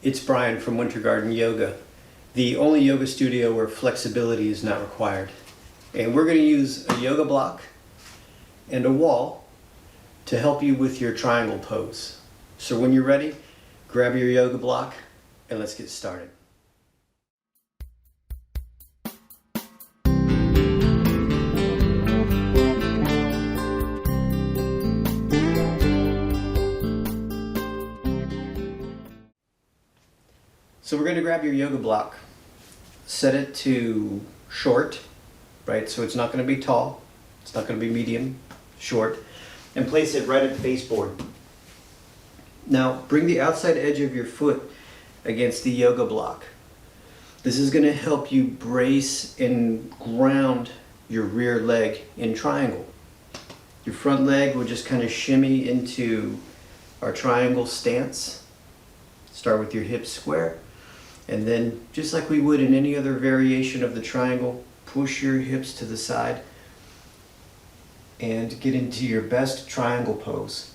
It's Brian from Winter Garden Yoga, the only yoga studio where flexibility is not required. And we're going to use a yoga block and a wall to help you with your triangle pose. So when you're ready, grab your yoga block and let's get started. So we're going to grab your yoga block, set it to short, right? So it's not going to be tall, it's not going to be medium, short, and place it right at the baseboard. Now bring the outside edge of your foot against the yoga block. This is going to help you brace and ground your rear leg in triangle. Your front leg will just kind of shimmy into our triangle stance. Start with your hips square. And then, just like we would in any other variation of the triangle, push your hips to the side and get into your best triangle pose.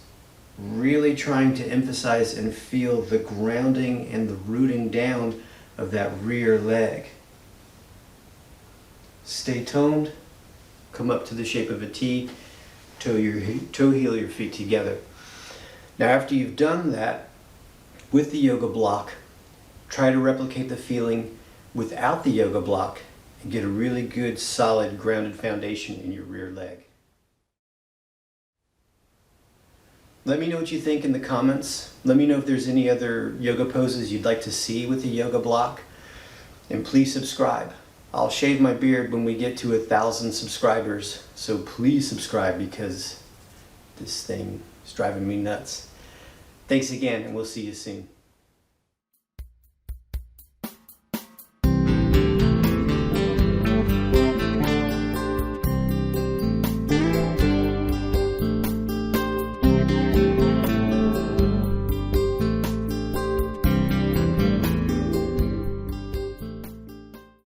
Really trying to emphasize and feel the grounding and the rooting down of that rear leg. Stay toned, come up to the shape of a T, toe heel your feet together. Now after you've done that with the yoga block, try to replicate the feeling without the yoga block and get a really good, solid, grounded foundation in your rear leg. Let me know what you think in the comments. Let me know if there's any other yoga poses you'd like to see with the yoga block. And please subscribe. I'll shave my beard when we get to 1,000 subscribers. So please subscribe because this thing is driving me nuts. Thanks again, and we'll see you soon.